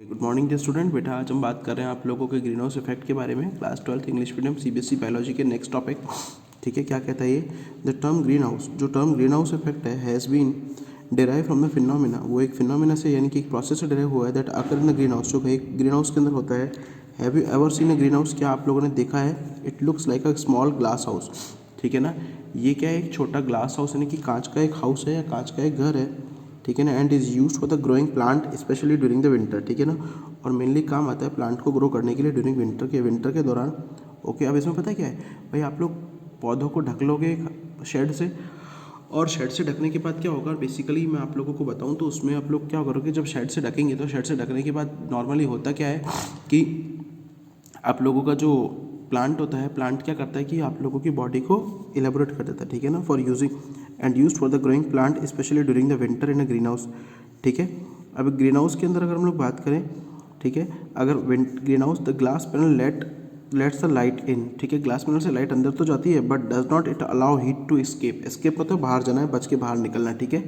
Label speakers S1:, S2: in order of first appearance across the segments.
S1: Good morning dear student. बेटा आज हम बात कर रहे हैं आप लोगों के ग्रीन हाउस इफेक्ट के बारे में। Class 12 English medium CBSE biology के नेक्स्ट टॉपिक। ठीक है, क्या कहता है ये? द टर्म ग्रीन हाउस, जो टर्म ग्रीन हाउस इफेक्ट है, has been derive from the phenomena, वो एक फिनोमिना से यानी कि एक प्रोसेस से डिराइव हुआ है that occur in the green house, जो एक ग्रीन हाउस के अंदर होता है। Have you ever seen a green house? क्या आप लोगों ने देखा है? It looks like a small glass house. ठीक है ना, ये क्या है? एक छोटा ग्लास हाउस यानी कि कांच का एक हाउस है या कांच का एक घर है। ठीक है ना, and is use for the growing plant specially during the winter. ठीक है ना, और मेनली काम आता है प्लांट को ग्रो करने के लिए ड्यूरिंग विंटर के दौरान। ओके, अब इसमें पता है क्या है भाई, आप लोग पौधों को ढक लोगे शेड से, और शेड से ढकने के बाद क्या होगा, बेसिकली मैं आप लोगों को बताऊं तो उसमें आप लोग क्या करोगे, जब शेड से ढकेंगे तो शेड से ढकने के बाद नॉर्मली होता क्या है कि आप लोगों का जो प्लांट होता है, प्लांट क्या करता है कि आप लोगों की बॉडी को इलेबोरेट कर देता है। ठीक है ना, for using and use for the growing plant specially during the winter in a green house. ठीक है, अब ग्रीन हाउस के अंदर अगर हम लोग बात करें, ठीक है, अगर green house the glass panel let's the light in. ठीक है, ग्लास पैनल से लाइट अंदर तो जाती है but does not it allow heat to escape मतलब बाहर जाना है, बच के बाहर निकलना है। ठीक है,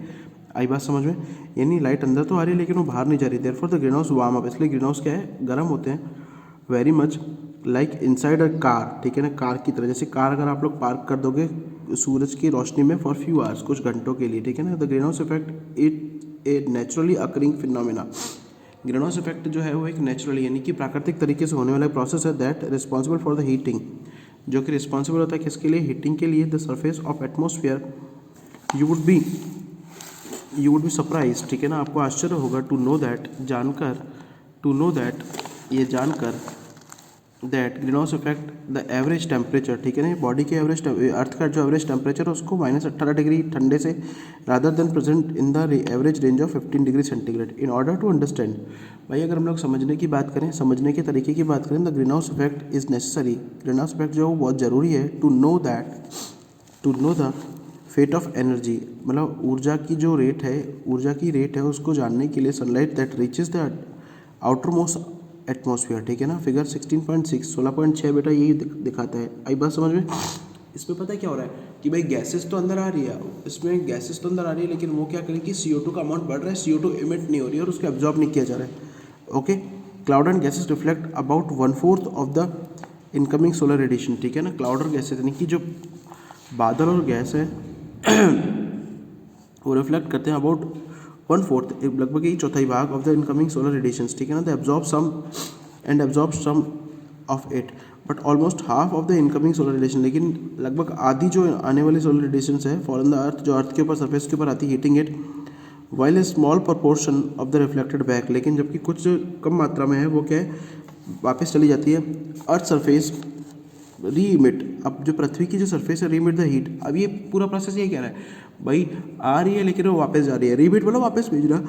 S1: आई बात समझ में? यानी लाइट अंदर तो आ रही है लेकिन वो बाहर नहीं जा रही। Therefore the green house warm up, इसलिए ग्रीन हाउस क्या है, गर्म होते हैं very much like inside a car. ठीक है ना, कार की तरह, जैसे कार अगर आप लोग पार्क कर दोगे सूरज की रोशनी में फॉर फ्यू आवर्स, कुछ घंटों के लिए। ठीक है ना, the green house effect it A naturally occurring phenomena. Green house effect जो है वो एक नेचुरली यानी कि प्राकृतिक तरीके से होने वाला प्रोसेस है that responsible for the heating, जो कि रिस्पॉन्सिबल होता है किसके लिए? हीटिंग के लिए। The surface of atmosphere you would be surprise. ठीक है ना, आपको आश्चर्य होगा टू नो दैट ये जानकर that green house effect the average temperature. ठीक है ना, बॉडी के एवरेज अर्थ का जो एवरेज टेम्परेचर है उसको -18 डिग्री ठंडे से rather than present in the average range of 15 degree centigrade. In order to understand, भाई अगर हम लोग समझने की बात करें, समझने के तरीके की बात करें, the green house effect is necessary. Green house effect जो है वो बहुत ज़रूरी है to know the fate of energy, मतलब ऊर्जा की जो रेट है उसको जानने के लिए। Sunlight that reaches the outer most atmosphere. ठीक है ना, फिगर 16.6 बेटा यही दिखाता है। आई बात समझ में? इसमें पता है क्या हो रहा है कि भाई गैसेस तो अंदर आ रही है, इसमें गैसेस तो अंदर आ रही है लेकिन वो क्या करें कि CO2 का अमाउंट बढ़ रहा है, CO2 इमिट नहीं हो रही है और उसको एब्जॉर्ब नहीं किया जा रहा है। Okay, cloud and gases reflect about 1/4 of the incoming solar radiation. ठीक है ना, क्लाउड और गैसेस यानी कि जो बादल और गैस है वो रिफ्लेक्ट करते हैं अबाउट 1/4, लगभग एक चौथाई भाग of the incoming solar radiations. ठीक है ना, the absorb some of it but almost half of the incoming solar radiation, लेकिन लगभग आधी जो आने वाली सोलर रेडिएशंस है फॉर द अर्थ, जो अर्थ के ऊपर सरफेस के ऊपर आती है, heating it while a small proportion of the reflected back, लेकिन जबकि कुछ कम मात्रा में है वो क्या है, वापस चली जाती है अर्थ सरफेस री इमिट। अब जो पृथ्वी की जो सरफेस है, री इमिट द हीट। अब ये पूरा प्रोसेस ये कह रहा है भाई, आ रही है लेकिन वो वापस जा रही है। री इमिट मतलब वापस भेजना,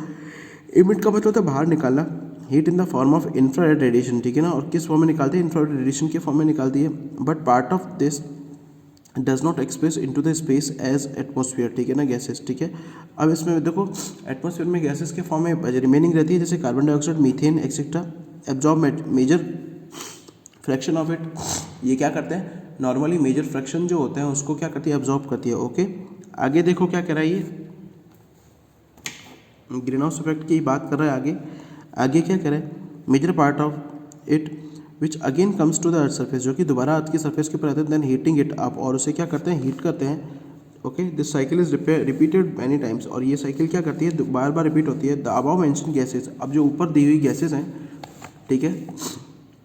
S1: इमिट का मतलब होता है बाहर निकालना। Heat in the form of infrared radiation. ठीक है ना, और किस फॉर्म में निकालती है? इंफ्रारेड रेडिएशन के फॉर्म में निकालती है, but part of this does not express into the space as atmosphere. ठीक है ना, गैसेस। ठीक है, अब इसमें देखो एटमोसफियर में गैसेस के फॉर्म में रिमेनिंग रहती है, जैसे carbon dioxide, methane etcetera, absorb major fraction of it. ये क्या करते हैं? नॉर्मली मेजर फ्रैक्शन जो होते हैं उसको क्या करती है? एब्जॉर्ब करती है। ओके, आगे देखो क्या कह रहा है ये, ग्रीन हाउस इफेक्ट की बात कर रहा है। आगे क्या कह रहा है? Major part of it which again comes to the earth surface, जो कि दोबारा अर्थ की सरफेस के ऊपर आते हैं, देन हीटिंग इट अप, और उसे क्या करते हैं? हीट करते हैं। Okay, this cycle is repeated many times, और ये साइकिल क्या करती है? बार बार रिपीट होती है। द अबव मेंशन गैसेज, अब जो ऊपर दी हुई गैसेज हैं, ठीक है,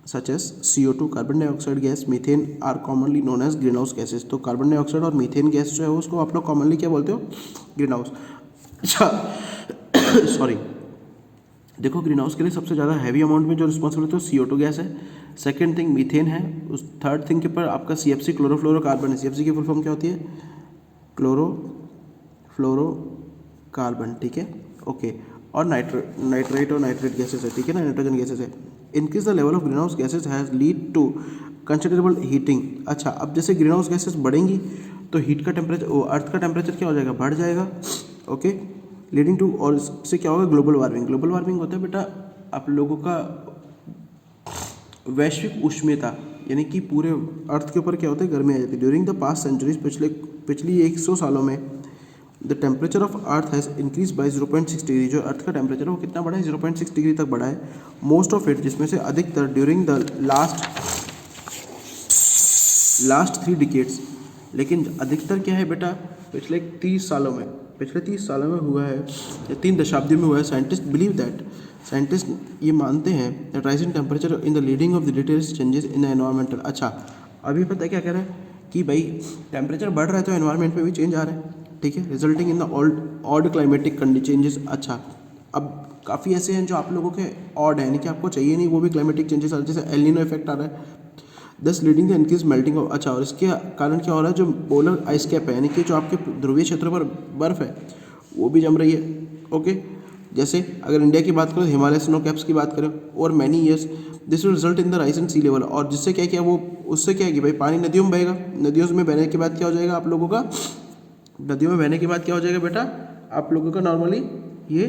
S1: such as CO2 carbon dioxide gas, methane are commonly known as green house gases. तो कार्बन डाइऑक्साइड और मीथेन गैस जो है उसको आप लोग कॉमनली क्या बोलते हो? Green house. अच्छा सॉरी, देखो ग्रीन हाउस के लिए सबसे ज़्यादा हैवी अमाउंट में जो रिस्पॉन्सिबल है CO2 गैस है, सेकंड थिंग मीथेन है, उस थर्ड थिंग के ऊपर आपका CFC क्लोरोफ्लोरोकार्बन है। CFC की फुल फॉर्म क्या होती है? क्लोरोफ्लोरोकार्बन। ठीक है, ओके, और नाइट्रेट और नाइट्रेट गैसेस है। ठीक है ना, नाइट्रोजन गैसेस है। Increase the level of green house gases has lead to considerable heating. अच्छा, अब जैसे ग्रीन हाउस गैसेज बढ़ेंगी तो हीट का टेम्परेचर, अर्थ का टेम्परेचर क्या हो जाएगा? बढ़ जाएगा। ओके, लीडिंग टू, और इससे क्या होगा? Global warming. ग्लोबल वार्मिंग होता है बेटा आप लोगों का वैश्विक उष्णता, यानी कि पूरे अर्थ के ऊपर क्या होता है? गर्मी आ जाती है। ड्यूरिंग द पास्ट सेंचुरीज, पिछली 100 सालों में the temperature of earth has increase by 0.6 degree, जो अर्थ का टेम्परेचर है वो कितना बढ़ा है, 0.6 डिग्री तक बढ़ा है। मोस्ट ऑफ इट, जिसमें से अधिकतर ड्यूरिंग द लास्ट 3 डिकेड्स, लेकिन अधिकतर क्या है बेटा, पिछले 30 सालों में हुआ है, या 3 दशाब्दी में हुआ है। साइंटिस्ट ये मानते हैं that rising temperature in the leading of the latest changes in the environmental. अच्छा, अभी पता है क्या कह रहे हैं कि भाई टेम्परेचर बढ़ रहा है तो एनवायरमेंट में भी चेंज आ रहा है, ठीक है, resulting in the odd climatic changes. अच्छा, अब काफ़ी ऐसे हैं जो आप लोगों के ऑड है, यानी कि आपको चाहिए नहीं, वो भी क्लाइमेटिक चेंजेस आ रहे हैं, जैसे एल नीनो इफेक्ट आ रहा है, दस leading the increase melting of. अच्छा, और इसके कारण क्या हो रहा है, जो पोलर आइस कैप है, यानी कि जो आपके ध्रुवीय क्षेत्र पर बर्फ़ है वो भी जम रही है। ओके, जैसे अगर इंडिया की बात करें, हिमालय स्नो कैप्स की बात करें, over many years this will result in the rise in sea level. और जिससे क्या किया, वो उससे क्या है कि भाई पानी नदियों में बहेगा, नदियों में बहने के बाद क्या हो जाएगा आप लोगों का, नदियों में बहने के बाद क्या हो जाएगा बेटा, आप लोगों का नॉर्मली ये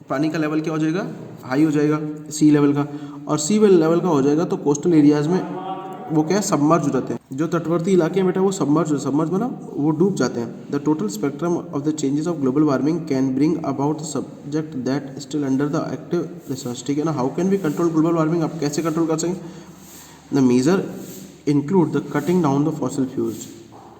S1: पानी का लेवल क्या हो जाएगा, हाई हो जाएगा सी लेवल का, और सी लेवल का हो जाएगा तो कोस्टल एरियाज़ में वो क्या है, सबमर्ज हो जाते हैं। जो तटवर्ती इलाके हैं बेटा वो सबमर्ज मतलब वो डूब जाते हैं। The total spectrum of the changes of global warming can bring about the subject that still under the active research, ठीक है ना। How can we control global warming, आप कैसे कंट्रोल कर सकें। The major include the cutting down the fossil fuels.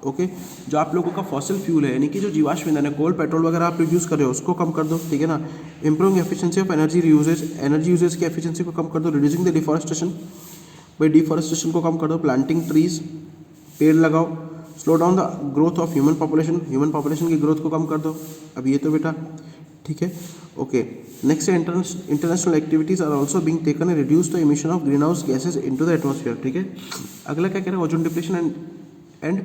S1: Okay, जो आप लोगों का फॉसिल फ्यूल है, यानी कि जो जीवाश्म ईंधन है, कोल पेट्रोल वगैरह आप यूज़ कर रहे हो, उसको कम कर दो, ठीक है ना। Improving efficiency of energy usage की एफिशिएंसी को कम कर दो। रिड्यूसिंग द डिफॉरेस्टेशन, भाई डिफॉरेस्टेशन को कम कर दो। प्लांटिंग ट्रीज, पेड़ लगाओ। Slow down the growth of human population की ग्रोथ को कम कर दो। अब ये तो बेटा ठीक है। ओके, नेक्स्ट है international activities are also being taken and reduce the emission of green house gases into the atmosphere, ठीक है। अगला क्या कह रहा है, ozone depletion and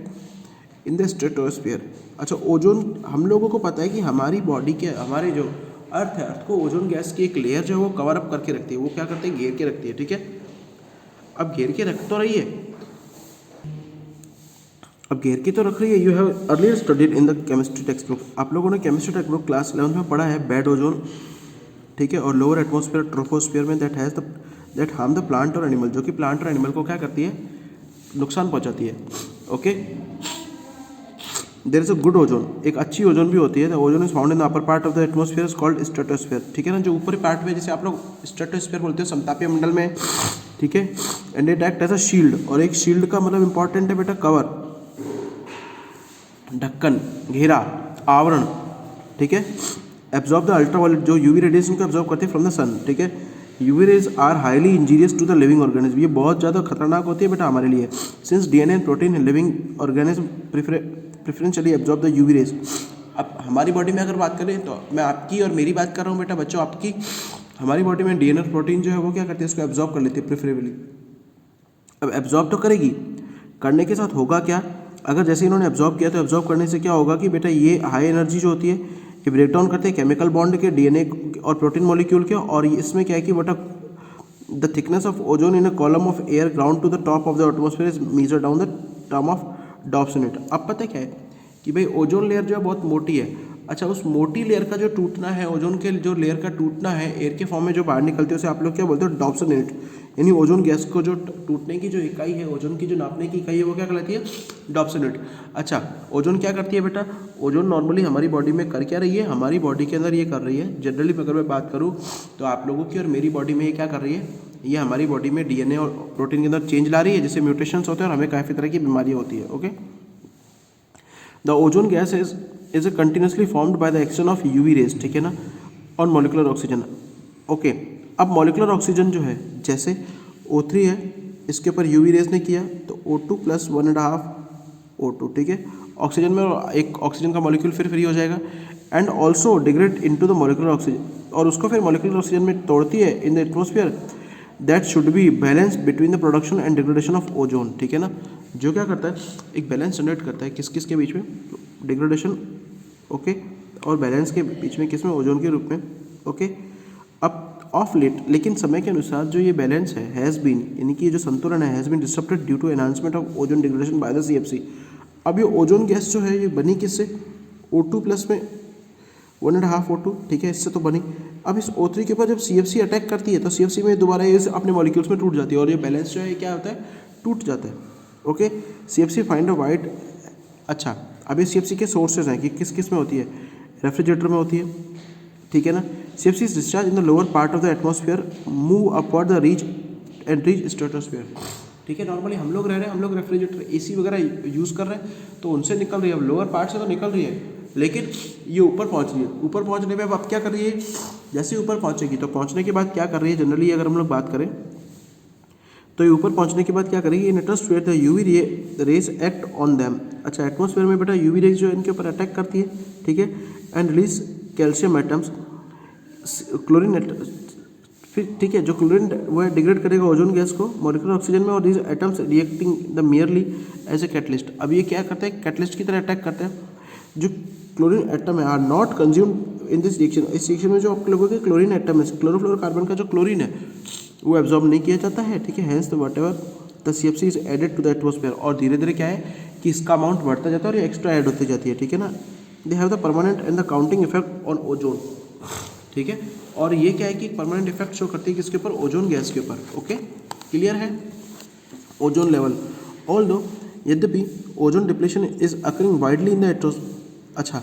S1: in the stratosphere. अच्छा, ओजोन, हम लोगों को पता है कि हमारी बॉडी के, हमारे जो अर्थ है, अर्थ को ओजोन गैस की एक लेयर जो है वो कवर अप करके रखती है। वो क्या करते हैं, घेर के रखती है, ठीक है। अब घेर के रख तो रही है, you have earlier studied in the chemistry text book. आप लोगों ने chemistry text book class 11th में पढ़ा है बेड ओजोन, ठीक है, और लोअर एटमॉस्फेयर ट्रोपोस्फीयर में दैट हार्म द प्लांट और एनिमल, जो कि प्लांट और एनिमल को क्या करती है, नुकसान पहुंचाती है। Okay, there is a good ozone, एक अच्छी ओजोन भी होती है। The ozone is found in the upper part of the atmosphere is called stratosphere, ठीक है ना। जो ऊपरी पार्ट में, जैसे आप लोग स्ट्रेटोस्फीयर बोलते हो, समतापीय मंडल में, ठीक है। And it act as a shield, और एक शील्ड का मतलब इंपॉर्टेंट है बेटा कवर, ढक्कन, घेरा, आवरण, ठीक है। एब्जॉर्ब द अल्ट्रावायलेट, जो यूवी रेडिएशन को एब्जॉर्ब करते हैं फ्रॉम द सन, ठीक है। UV rays are highly injurious to the living organism, ये बहुत ज़्यादा खतरनाक होती है बेटा हमारे लिए। Since DNA and protein living organism preferentially absorb the UV rays. अब हमारी बॉडी में अगर बात करें, तो मैं आपकी और मेरी बात कर रहा हूँ बेटा, बच्चों आपकी, हमारी बॉडी में डीएनए और प्रोटीन जो है वो क्या करती है, इसको एब्जॉर्ब कर लेती है प्रेफरेबली। अब एब्जॉर्ब तो करेगी, करने के साथ होगा क्या, अगर जैसे इन्होंने एब्जॉर्ब किया तो एब्जॉर्ब करने से क्या होगा कि बेटा ये हाई एनर्जी जो होती है ये ब्रेक डाउन करते हैं केमिकल बॉन्ड के, डीएनए और प्रोटीन मॉलिक्यूल के। और इसमें क्या है कि बेटा the thickness of ozone in a column of air ground to the top of the atmosphere is measured down the term of Dobson unit. अब पता क्या है कि भाई ओजोन लेयर जो है बहुत मोटी है। अच्छा, उस मोटी लेयर का जो टूटना है, ओजोन के जो लेयर का टूटना है एयर के फॉर्म में जो बाहर निकलती है, उसे आप लोग क्या बोलते हो, डॉप्सनेट। यानी ओजोन गैस को जो टूटने की जो इकाई है, ओजोन की जो नापने की इकाई है, वो क्या कहलाती है, डॉप्सनेट। अच्छा, ओजोन क्या करती है बेटा, ओजोन नॉर्मली हमारी बॉडी में कर क्या रही है, हमारी बॉडी के अंदर ये कर रही है, जनरली अगर मैं बात करूँ तो आप लोगों की और मेरी बॉडी में ये क्या कर रही है, ये हमारी बॉडी में डीएनए और प्रोटीन के अंदर चेंज ला रही है, जिससे म्यूटेशंस होते हैं और हमें काफ़ी तरह की बीमारियाँ होती है। Okay, the ozone gas is a continuously formed by the action of UV rays, ठीक है ना, ऑन मॉलिकुलर ऑक्सीजन। ओके, अब मॉलिकुलर ऑक्सीजन जो है, जैसे O3 है, इसके ऊपर यूवी रेज ने किया तो O2 + 1.5 O2, ठीक है। ऑक्सीजन में एक ऑक्सीजन का मॉलिक्यूल फिर फ्री हो जाएगा, and also degrade into the molecular oxygen, और उसको फिर मॉलिकुलर ऑक्सीजन में तोड़ती है in the atmosphere. That should be balance between the production and degradation of ozone, ठीक है ना। जो क्या करता है, एक बैलेंस जनरेट करता है, किस किस के बीच में, डिग्रेडेशन, ओके, और बैलेंस के बीच में, किस में, ओजोन के रूप में। ओके, अब ऑफ लेट, लेकिन समय के अनुसार जो ये बैलेंस है हैज़ बीन, यानी कि ये जो संतुलन है, has been disturbed due to enhancement of ozone degradation by the CFC। अब ये ओजोन गैस जो है ये बनी किससे, O2 में 1.5 O2, ठीक है, इससे तो बनी। अब इस O3 के ऊपर जब CFC अटैक करती है तो CFC में दोबारा ये अपने मॉलिक्यूल्स में टूट जाती है, और ये बैलेंस जो है क्या होता है, टूट जाता है। Okay, CFC find a wide. अच्छा, अब ये CFC के सोर्सेज हैं कि किस किस में होती है, रेफ्रिजरेटर में होती है, ठीक है ना। CFC is discharge in the lower part of the atmosphere, move upward the reach stratosphere, ठीक है। नॉर्मली हम लोग रह रहे हैं, हम लोग रेफ्रिजरेटर AC वगैरह यूज़ कर रहे हैं तो उनसे निकल रही है, अब लोअर पार्ट से तो निकल रही है, लेकिन ये ऊपर पहुंच रही है। ऊपर पहुंचने में अब क्या कर रही है, जैसे ऊपर पहुंचेगी तो पहुंचने के बाद क्या कर रही है, जनरली अगर हम लोग बात करें तो ये ऊपर पहुंचने के बाद क्या करेगी, in atmosphere the UV rays act on them. अच्छा, एटमॉस्फेयर में बेटा UV रेज जो है इनके ऊपर अटैक करती है, ठीक है, and release calcium atoms, chlorine, फिर ठीक है, जो क्लोरीन वो डिग्रेड करेगा ओजोन गैस को मॉलिक्यूलर ऑक्सीजन में, और these atoms reacting the merely as a catalyst. अब ये क्या करते हैं, कैटलिस्ट की तरह अटैक करते हैं। जो क्लोरीन एटम है are not consumed in this reaction, इस रिएक्शन में जो आप लोगों के क्लोरीन एटम है, क्लोरोफ्लोरोकार्बन का जो क्लोरीन है वो एब्जॉर्ब नहीं किया जाता है, ठीक है। Hence whatever the CFC is added to the atmosphere, और धीरे धीरे क्या है कि इसका अमाउंट बढ़ता जाता है और ये एक्स्ट्रा ऐड होती जाती है, ठीक है ना। They have the permanent and the counting effect on ozone, ठीक है। और ये क्या है कि परमानेंट इफेक्ट शो करती है किसके ऊपर, ओजोन गैस के ऊपर, ओके, क्लियर है। ओजोन लेवल, ऑल्दो यद्यपि ozone depletion is occurring widely in the atmosphere. अच्छा,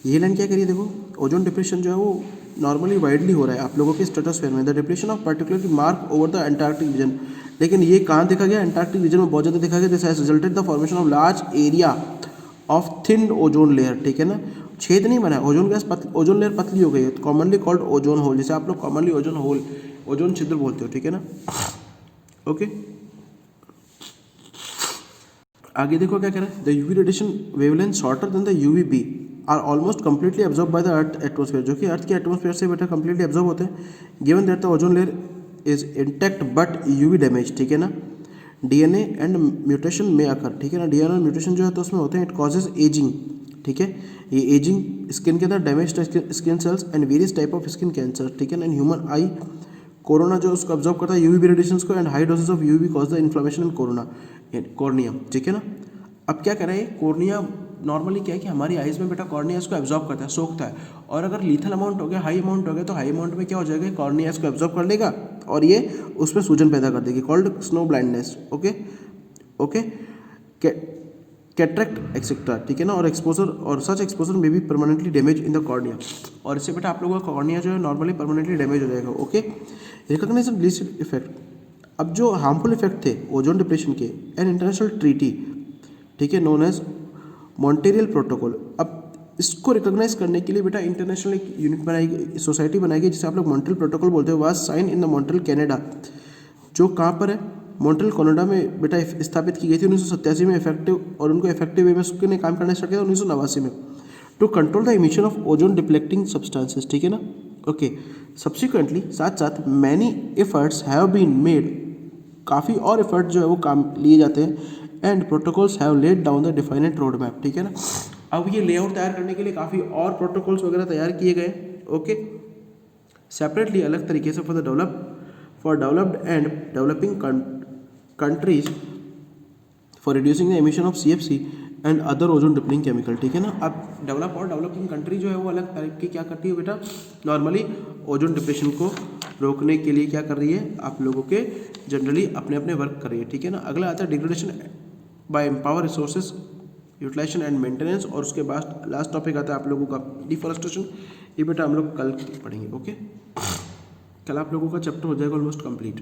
S1: ये लाइन क्या करिए, देखो ओजोन डिप्लेशन जो है वो नॉर्मली वाइडली हो रहा है आप लोगों के स्ट्रेटोस्फेयर में, the depletion of particularly mark over the Antarctic region. लेकिन ये कहाँ देखा गया, एंटार्क्टिक रीजन में बहुत ज़्यादा देखा गया। This has resulted the formation of large area of thin ozone layer, ठीक है ना। छेद नहीं बना, ओजोन गैस ओजोन लेयर पतली हो गई है, कॉमनली कॉल्ड ओजोन होल, जैसे आप लोग कॉमनली ओजोन होल, ओजोन छिद्र बोलते हो, ठीक है ना। ओके, आगे देखो क्या कह रहा है, the UV radiation wavelength shorter than the UVB are almost completely absorb by the earth atmosphere, जो कि अर्थ के एटमॉस्फेयर से बेटा कंप्लीटली एब्जॉर्ब होते हैं। Given that the ozone layer is intact but UV damage, ठीक है ना। DNA एंड म्यूटेशन में आकर, ठीक है ना, DNA म्यूटेशन जो है तो उसमें होते हैं, इट कॉजेज एजिंग, ठीक है। ये एजिंग स्किन के अंदर damage skin cells and various type of skin cancer, ठीक है ना। इन ह्यूमन आई कोरोना जो उसको ऑब्जॉर्व करता है UVB रेडिएशंस को, and high doses of UVB cause the inflammation in cornea, ठीक है ना। अब क्या कर रहे हैं, कॉर्निया नॉर्मली क्या है कि हमारी आइज़ में बेटा कॉर्निया इसको एब्जॉर्ब करता है, सोखता है, और अगर लीथल अमाउंट हो गया, हाई अमाउंट हो गया, तो हाई अमाउंट में क्या हो जाएगा, कॉर्निया इसको एब्जॉर्ब कर लेगा और ये उसमें सूजन पैदा कर देगी, called snow blindness, okay okay, cataract etcetera, ठीक है ना। और एक्सपोजर, और सच एक्सपोजर में भी permanently damage in the cornea, और इससे बेटा आप लोगों का कॉर्निया जो है नॉर्मली परमानेंटली डैमेज हो जाएगा, ओके। रिकॉग्नाइज ब्लिस्ड इफेक्ट, अब जो हार्मफुल इफेक्ट थे ओजोन डिप्लेशन के, एन इंटरनेशनल ट्रीटी, ठीक है, नोन एज मॉन्ट्रियल प्रोटोकॉल। अब इसको रिकॉग्नाइज करने के लिए बेटा इंटरनेशनल एक यूनिट बनाई गई, सोसाइटी बनाई गई, जिसे आप लोग मॉन्ट्रियल प्रोटोकॉल बोलते हो, was sign in the Montreal Canada, जो कहाँ पर है, मॉन्ट्रियल कनाडा में बेटा स्थापित की गई थी 1987 में इफेक्टिव, और उनको इफेक्टिव वे में उसके काम करना स्टार्ट किया 1989 में, to control the emission of ozone depleting substances, ठीक है ना, ओके। सब्सिक्वेंटली साथ साथ many efforts have been made, काफ़ी और एफर्ट जो है वो काम लिए जाते हैं, and protocols have laid down the defined road map, ठीक है ना। अब ये लेआउट तैयार करने के लिए काफ़ी और प्रोटोकॉल्स वगैरह तैयार किए गए, ओके, सेपरेटली, अलग तरीके से, for developed and developing countries for reducing the emission of CFC and other ozone depleting chemical, ठीक है ना। अब डेवलप और डेवलपिंग कंट्री जो है वो अलग तरह की क्या करती है बेटा, नॉर्मली ओजोन डिप्लेशन को रोकने के लिए क्या कर रही है, आप लोगों के जनरली अपने अपने वर्क कर रही है, ठीक है ना। अगला आता है degradation by empower resources utilisation and maintenance, और उसके बाद लास्ट टॉपिक आता है आप लोगों का डिफॉरेस्टेशन। ये बेटा हम लोग कल पढ़ेंगे, ओके। कल आप लोगों का चैप्टर हो जाएगा ऑलमोस्ट कंप्लीट।